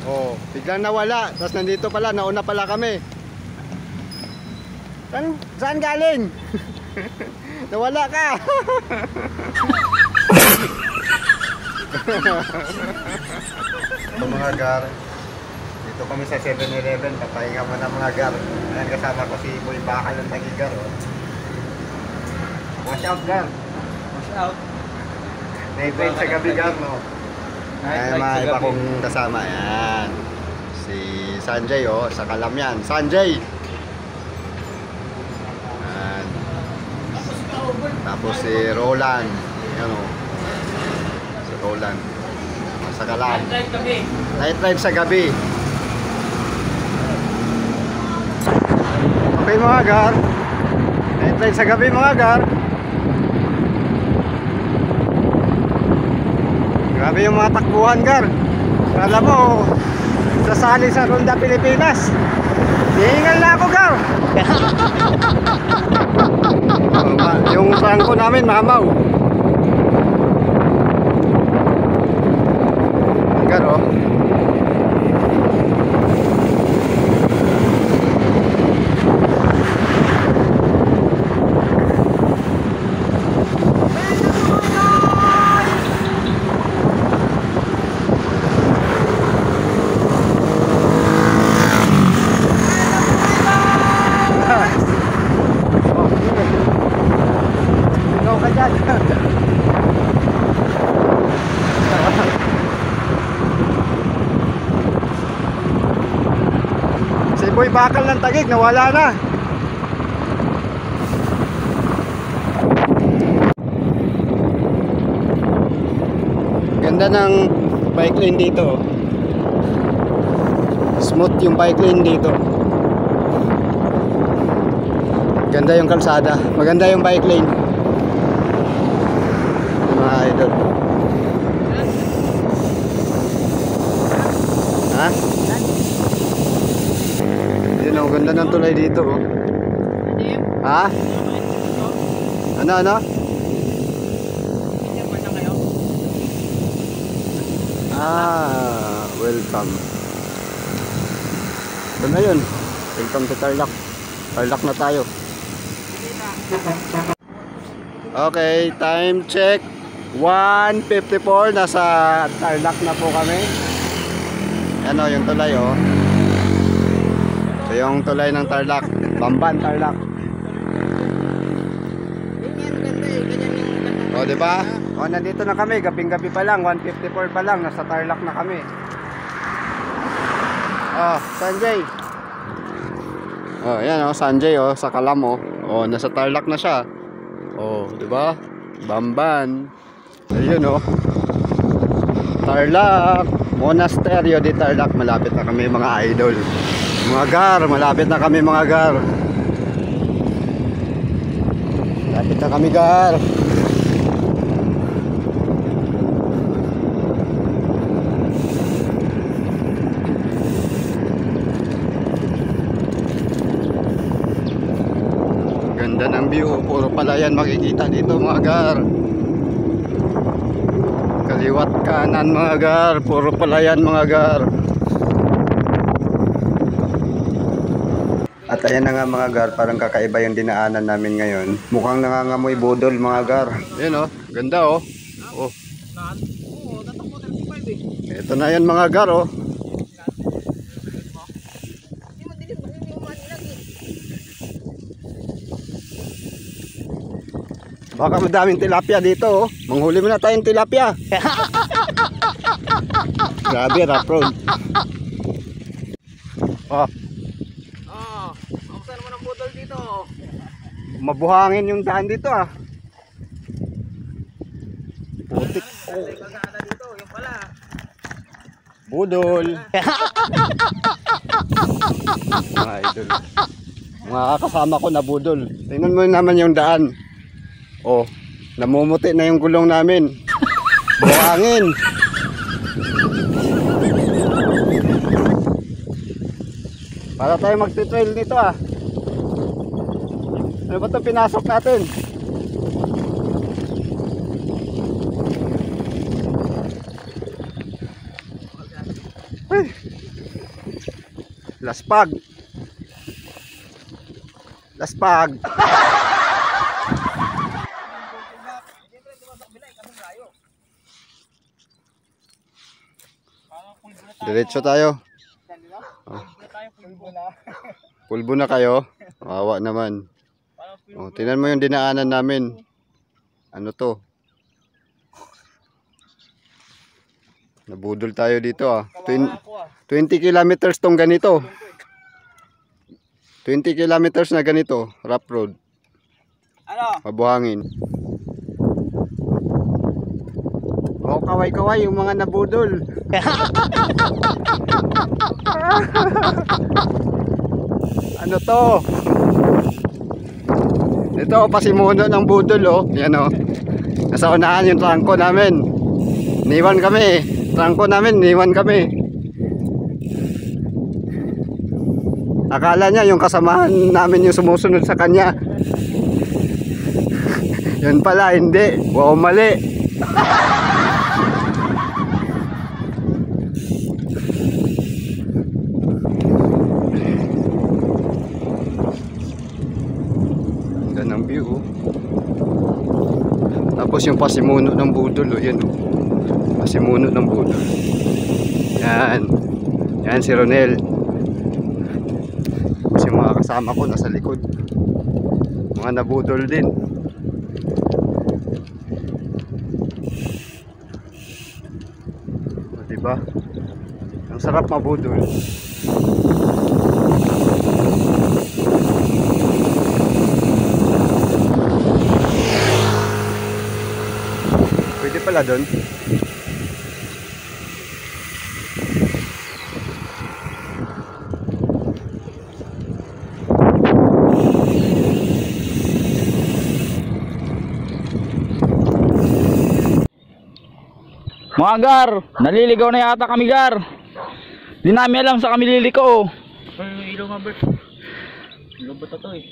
Oh, biglang nawala. Tapos nandito pala, nauna pala kami. Saan galing? Nawala ka. Mga gar, dito kami sa 7-Eleven. Papahinga mo na mga gar. Ayan, kasama ko si Boy Bakal ng Tagigar. Oh. Watch out, gar. Watch out. Night ride sa gabi, gar, no? Ay, mga iba kong kasama. Ayan. Si Sanjay, oh. Sa Kalam yan. Sanjay! Ayan. Tapos si Roland. Ayan, oh. Si Roland. Sa Kalam. Night drive sa gabi. Okay, mga gar. Night drive sa gabi, mga gar. Grabe yung mga takbuhan, gar. Kala mo, sasali sa Ronda Pilipinas. Hihingal na ako, gar. Yung prangko namin, mamaw. Gar, oh. Si Boy Bakal ng Taguig, nawala na. Ganda ng bike lane dito. Smooth yung bike lane dito. Ganda yung kalsada. Maganda yung bike lane. Mga idol. Ha? Yun, ang ganda ng tulay dito, oh. Ha? Ano? Welcome. Ito na yun. Welcome to Tarlac. Tarlac na tayo. Okay, time check. 1:54. Nasa Tarlac na po kami. Ano yung tulay, oh. Ito yung tulay ng Tarlac. Bamban, Tarlac. O, diba? O, nandito na kami. Gabing-gabi pa lang. 1:54 pa lang. Nasa Tarlac na kami. Oh, Sanjay. Oh, yan, oh. Sanjay, oh. Sa Kalam, oh. Oh, nasa Tarlac na siya. Oh, diba? Bamban. Ayun, oh. Tarlac. Monasterio di Tarlac. Malapit na kami, mga idol. Mga gar. Malapit na kami, mga gar. Malapit na kami, gar. Ganda ng view. Puro palayan makikita dito, mga gar. Kaliwat kanan, mga gar. Puro palayan, mga gar. At ayan na nga, mga gar. Parang kakaiba yung dinaanan namin ngayon. Mukhang nangangamoy budol, mga gar. Ayan, oh. Ganda, oh. Oh. Ito na yan, mga gar, oh. Baka madaming tilapia dito, oh. Manghuli mo na tayong tilapia. Grabe, rough road. Oh. Saan mo ng budol dito? Mabuhangin yung daan dito, ah. Putik. Oh. Dito, yung pala. Budol. Mga idol. Mga kasama ko na budol. Tingnan mo naman yung daan. Oh, namumuti na yung gulong namin. Buhangin. Para tayo magti-trail dito, ah. Ano ba ito pinasok natin? Ay. Laspag. Laspag. Diretso tayo. Oh. Pulbo na kayo. Wawa naman. Oh, tingnan mo yung dinaanan namin. Ano to? Nabudol tayo dito ah. 20 kilometers tong ganito. 20 kilometers na ganito, rough road. Ano? Mabuhangin. Oh, kaway-kaway yung mga nabudol. Ano to? Ito, pasimuno ng budol oh. Yan oh. Nasa unahan yung trangko namin. Niwan kami. Trangko namin, niwan kami. Akala niya yung kasamahan namin yung sumusunod sa kanya. Yun pala, hindi. Wow, mali. Ganda ng view oh. Tapos yung pasimuno ng budol oh. Yan oh. Pasimuno ng budol. Yan. Yan si Ronel. Tapos yung mga kasama ko nasa likod. Mga nabudol din. O, diba? Ang sarap mabudol. Pwede pala doon. Mga gar, naliligaw na yata kami gar. Di namin alam sa kami liliko. Ay, ilaw nga Bert. Ilaw ba ito eh?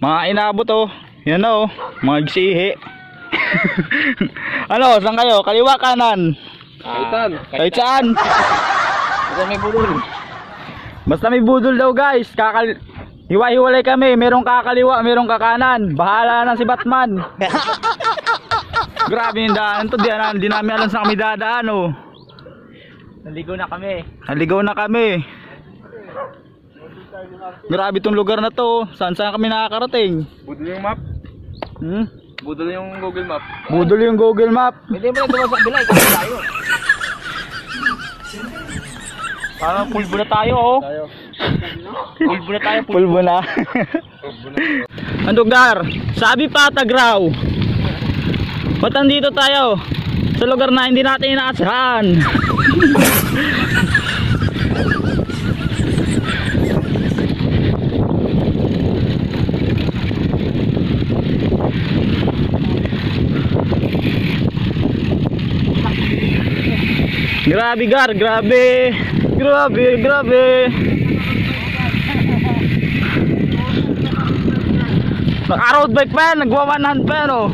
Mga inabot oh. Yan oh, mga gisihi. Ano, saan kayo? Kaliwa kanan? Kahit saan? Basta may budol. Basta may budol daw guys. Hiwa-hiwalay kami. Merong kakaliwa, merong kakanan. Bahala na si Batman. Grabe yung daan to. Di namin alam saan kami dadaan oh. Naligaw na kami. Naligaw na kami. Grabe tong lugar na to. Saan kami nakakarating? Budol yung map. Budol yung Google Map. Budol yung Google Map. Hindi mo lang dumasak bilay. Kasi tayo. Parang pulbo na tayo oh. Pulbo na tayo. Pulbo na. Andugdar, sabi patag raw. Ba't andito tayo? Sa lugar na hindi natin inaasahan. Grabe gar, grabe. Grabe. Naka-road bike pa yan, nagwa 100 pa yan oh.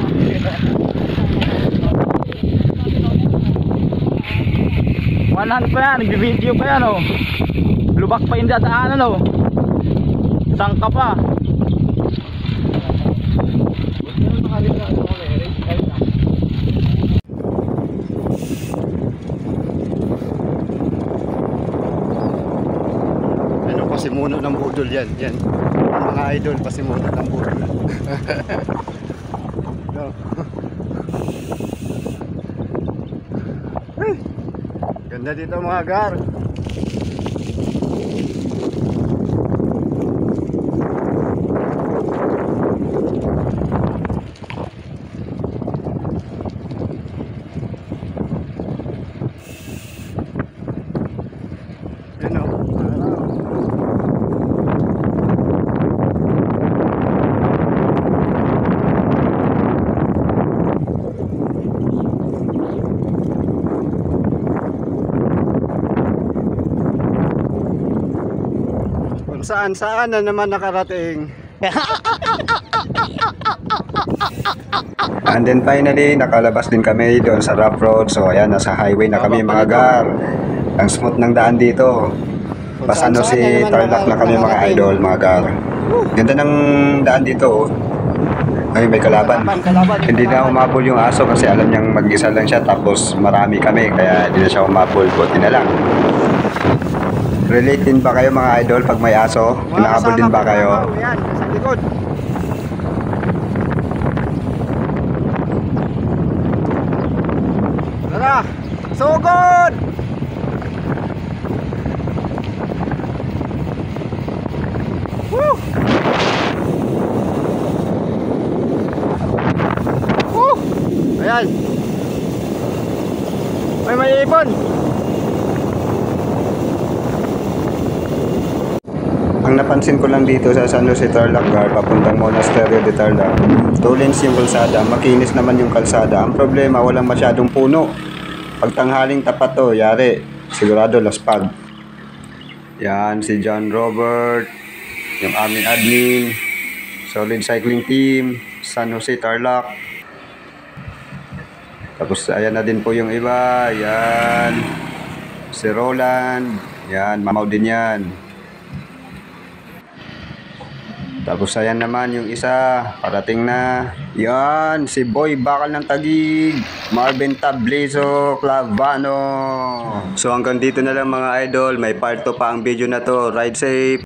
Pa yan, nag-video pa yan oh. Lubak pa yung dadaanan oh. Sangka pa. Ano, pasimuno ng budol yan. Yan. Mga idol, pasimuno ng budol. No. Ganda dito mga gar. Yan o. Saan na naman nakarating. And then finally, nakalabas din kami doon sa rough road. So ayan, nasa highway na kami mga gar. Ang smooth ng daan dito. Pasano si Tarlac na kami mga idol, mga gar. Ganda ng daan dito, oh. Ay, may kalaban. Hindi na umabol yung aso kasi alam niyang mag-isa lang siya tapos marami kami kaya hindi na siya umabol. Buti na lang. Relate din ba kayo mga idol pag may aso? Kinakabol din ba kayo? Yan, sa likod. Tara! Sugod! Woo! Woo! Ayan. May ibon. Ang napansin ko lang dito sa San Jose Tarlac Gar, papuntang Monasterio de Tarlac, 2 lanes yung kalsada, makinis naman yung kalsada. Ang problema, walang masyadong puno. Pag tanghaling tapat to, yari, sigurado laspag. Yan, si John Robert, yung aming admin, solid cycling team, San Jose Tarlac. Tapos ayan na din po yung iba, yan, si Roland, yan, mamaw din yan. Tapos ayan naman yung isa, parating na. Yan, si Boy Bakal ng Taguig, Marvin Tablezo Clavano. So hanggang dito na lang mga idol, may part 2 pa ang video na to. Ride safe!